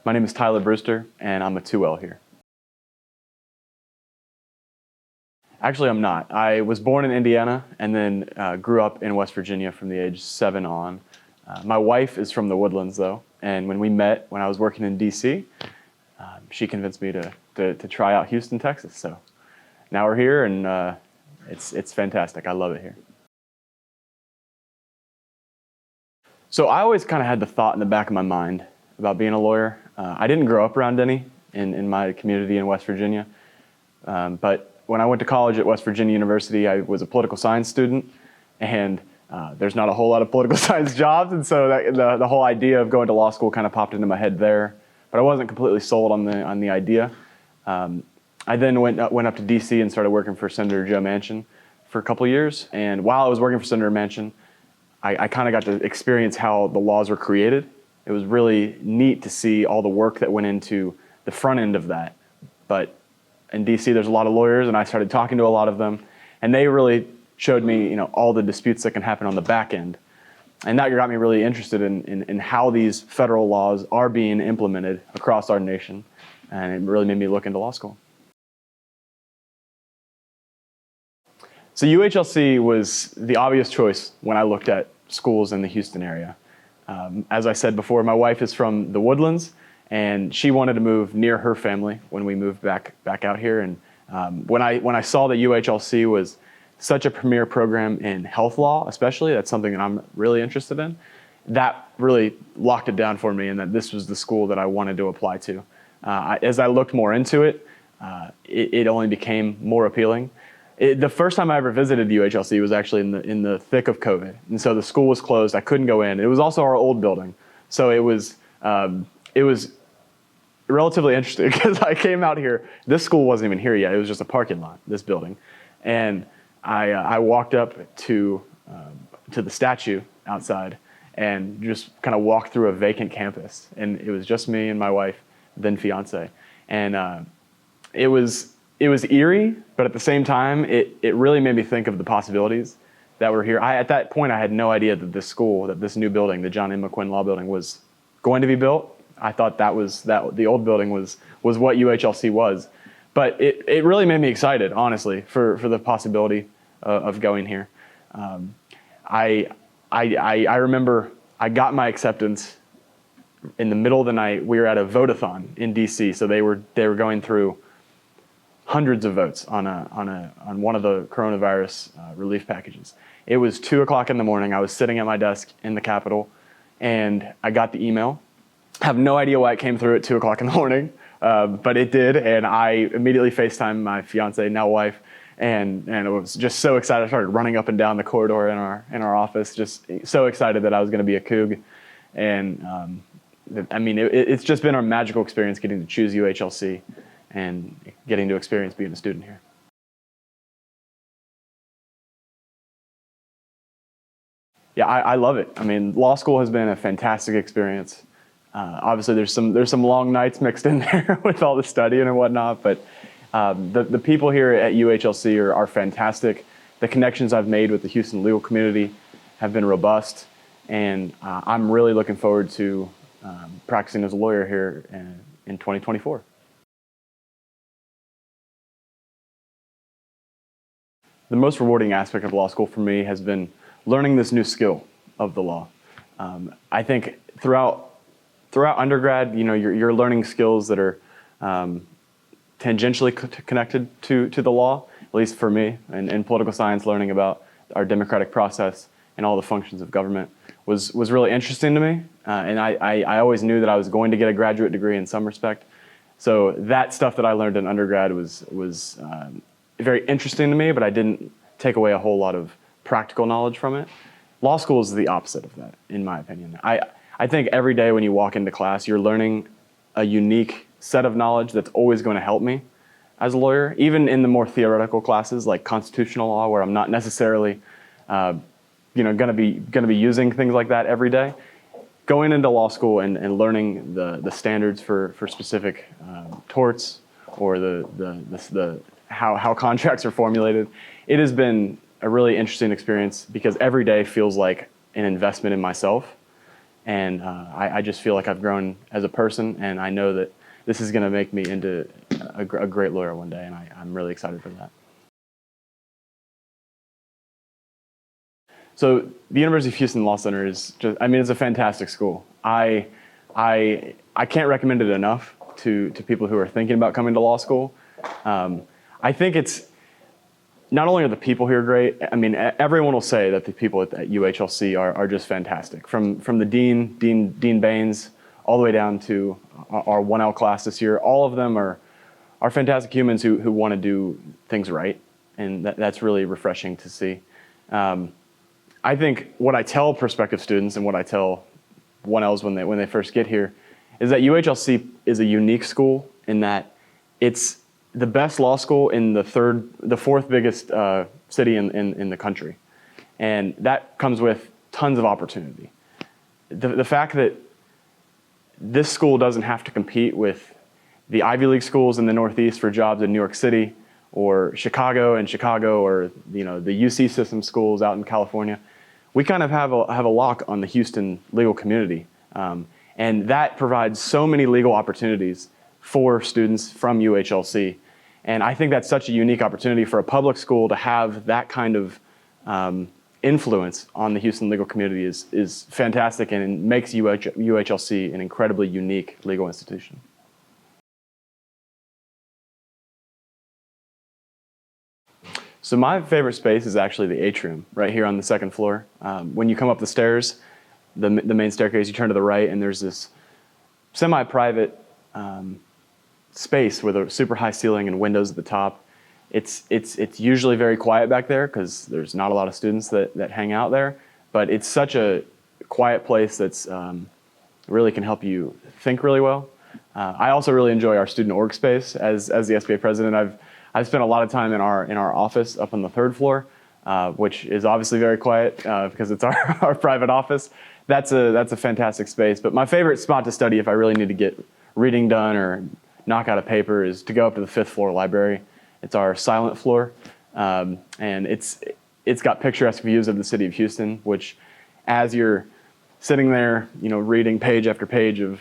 My name is Tyler Brewster, and I'm a 2L here. Actually, I'm not. I was born in Indiana and then grew up in West Virginia from the age 7 on. My wife is from the Woodlands, though, and when we met when I was working in D.C., she convinced me to try out Houston, Texas. So now we're here, and it's fantastic. I love it here. So I always kind of had the thought in the back of my mind about being a lawyer. I didn't grow up around any in my community in West Virginia, but when I went to college at West Virginia University, I was a political science student, and there's not a whole lot of political science jobs, and so the whole idea of going to law school kind of popped into my head there. But I wasn't completely sold on the idea. I then went up to D.C. and started working for Senator Joe Manchin for a couple years. And while I was working for Senator Manchin, I kind of got to experience how the laws were created. It was really neat to see all the work that went into the front end of that. But in D.C., there's a lot of lawyers, and I started talking to a lot of them, and they really showed me, all the disputes that can happen on the back end. And that got me really interested in how these federal laws are being implemented across our nation, and it really made me look into law school. So UHLC was the obvious choice when I looked at schools in the Houston area. As I said before, my wife is from the Woodlands, and she wanted to move near her family when we moved back out here. And when I saw that UHLC was such a premier program in health law, especially, that's something that I'm really interested in, that really locked it down for me, and that this was the school that I wanted to apply to. As I looked more into it, it only became more appealing. The first time I ever visited UHLC was actually in the thick of COVID, and so the school was closed. I couldn't go in. It was also our old building, so it was relatively interesting because I came out here. This school wasn't even here yet. It was just a parking lot, this building, and I walked up to the statue outside and just kind of walked through a vacant campus, and it was just me and my wife, then fiance, and it was eerie, but at the same time, it really made me think of the possibilities that were here. At that point, I had no idea that this new building, the John M. McQuinn Law Building, was going to be built. I thought that the old building was what UHLC was, but it really made me excited, honestly, for the possibility of going here. I remember I got my acceptance in the middle of the night. We were at a vote-a-thon in DC, so they were going through hundreds of votes on one of the coronavirus relief packages. It was 2 o'clock in the morning. I was sitting at my desk in the Capitol, and I got the email. I have no idea why it came through at 2 o'clock in the morning, but it did, and I immediately FaceTimed my fiance, now wife, and I was just so excited. I started running up and down the corridor in our office, just so excited that I was going to be a Coug. And it's just been a magical experience getting to choose UHLC and getting to experience being a student here. Yeah, I love it. I mean, law school has been a fantastic experience. Obviously, there's some long nights mixed in there with all the studying and whatnot, but the people here at UHLC are fantastic. The connections I've made with the Houston legal community have been robust, and I'm really looking forward to practicing as a lawyer here in 2024. The most rewarding aspect of law school for me has been learning this new skill of the law. I think throughout undergrad, you're learning skills that are tangentially connected to the law, at least for me. And in political science, learning about our democratic process and all the functions of government was really interesting to me. And I always knew that I was going to get a graduate degree in some respect. So that stuff that I learned in undergrad was very interesting to me, but I didn't take away a whole lot of practical knowledge from it. Law school is the opposite of that, in my opinion. I think every day when you walk into class, you're learning a unique set of knowledge that's always going to help me as a lawyer, even in the more theoretical classes like constitutional law, where I'm not necessarily going to be using things like that every day. Going into law school and learning the standards for specific torts or the how contracts are formulated, it has been a really interesting experience because every day feels like an investment in myself. And I just feel like I've grown as a person, and I know that this is going to make me into a great lawyer one day, and I'm really excited for that. So the University of Houston Law Center is just, I mean, it's a fantastic school. I can't recommend it enough to people who are thinking about coming to law school. I think it's, not only are the people here great, I mean, everyone will say that the people at UHLC are just fantastic. From the Dean Baines, all the way down to our 1L class this year, all of them are fantastic humans who want to do things right, and that's really refreshing to see. I think what I tell prospective students and what I tell 1Ls when they first get here is that UHLC is a unique school in that it's the best law school in the fourth biggest city in the country. And that comes with tons of opportunity. The fact that this school doesn't have to compete with the Ivy League schools in the Northeast for jobs in New York City, or Chicago, or the UC system schools out in California. We kind of have a lock on the Houston legal community, and that provides so many legal opportunities for students from UHLC. And I think that's such a unique opportunity for a public school to have that kind of influence on the Houston legal community is fantastic, and makes UHLC an incredibly unique legal institution. So my favorite space is actually the atrium right here on the second floor. When you come up the stairs, the main staircase, you turn to the right, and there's this semi-private space with a super high ceiling and windows at the top. It's usually very quiet back there because there's not a lot of students that hang out there, but it's such a quiet place that's really can help you think really well. I also really enjoy our student org space. As the SBA president, I've spent a lot of time in our office up on the third floor, which is obviously very quiet because it's our private office. That's a fantastic space. But my favorite spot to study if I really need to get reading done or knock out a paper is to go up to the fifth floor library. It's our silent floor, and it's got picturesque views of the city of Houston, which as you're sitting there, reading page after page of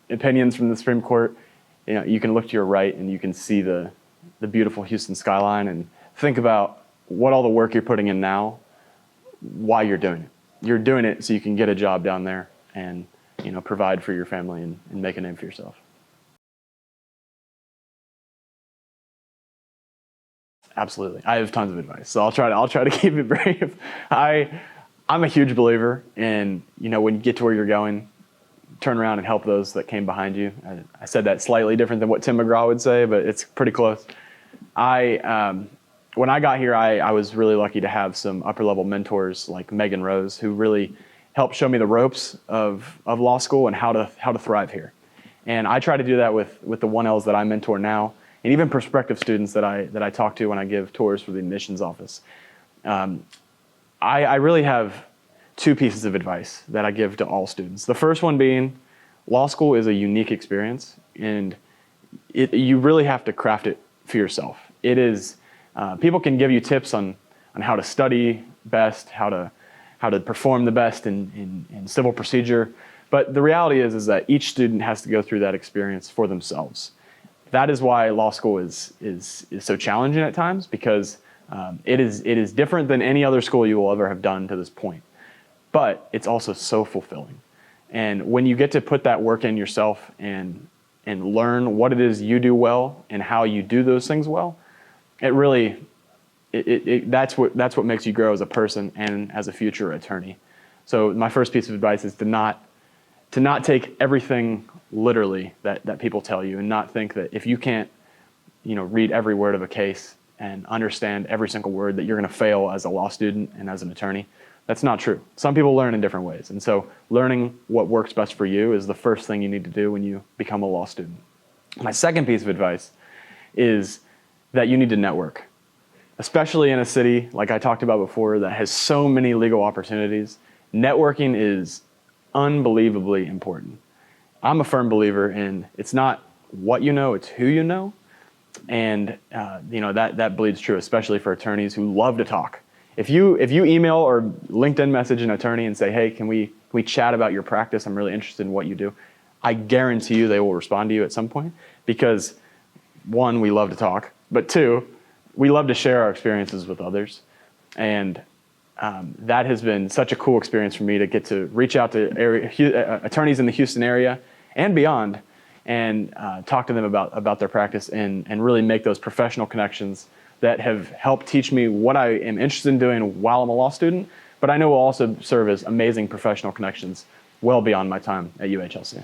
opinions from the Supreme Court, you can look to your right and you can see the beautiful Houston skyline and think about what all the work you're putting in now, why you're doing it. You're doing it so you can get a job down there and provide for your family and make a name for yourself. Absolutely. I have tons of advice, so I'll try to keep it brief. I'm a huge believer in, when you get to where you're going, turn around and help those that came behind you. I said that slightly different than what Tim McGraw would say, but it's pretty close. When I got here, I was really lucky to have some upper-level mentors like Megan Rose, who really helped show me the ropes of law school and how to thrive here. And I try to do that with the 1Ls that I mentor now, and even prospective students that I talk to when I give tours for the admissions office. I really have two pieces of advice that I give to all students. The first one being, law school is a unique experience, and you really have to craft it for yourself. It is, people can give you tips on how to study best, how to perform the best in civil procedure, but the reality is that each student has to go through that experience for themselves. That is why law school is so challenging at times, because it is different than any other school you will ever have done to this point. But it's also so fulfilling. And when you get to put that work in yourself and learn what it is you do well and how you do those things well, it really, that's what makes you grow as a person and as a future attorney. So my first piece of advice is to not take everything literally that people tell you, and not think that if you can't, read every word of a case and understand every single word, that you're going to fail as a law student and as an attorney. That's not true. Some people learn in different ways. And so learning what works best for you is the first thing you need to do when you become a law student. My second piece of advice is that you need to network, especially in a city like I talked about before that has so many legal opportunities. Networking is unbelievably important. I'm a firm believer in it's not what you know, it's who you know. And that bleeds true, especially for attorneys who love to talk. If you email or LinkedIn message an attorney and say, hey, can we we chat about your practice. I'm really interested in what you do. I guarantee you they will respond to you at some point because, one, we love to talk, but two, we love to share our experiences with others. And that has been such a cool experience for me to get to reach out to attorneys in the Houston area and beyond and talk to them about their practice and really make those professional connections that have helped teach me what I am interested in doing while I'm a law student, but I know will also serve as amazing professional connections well beyond my time at UHLC.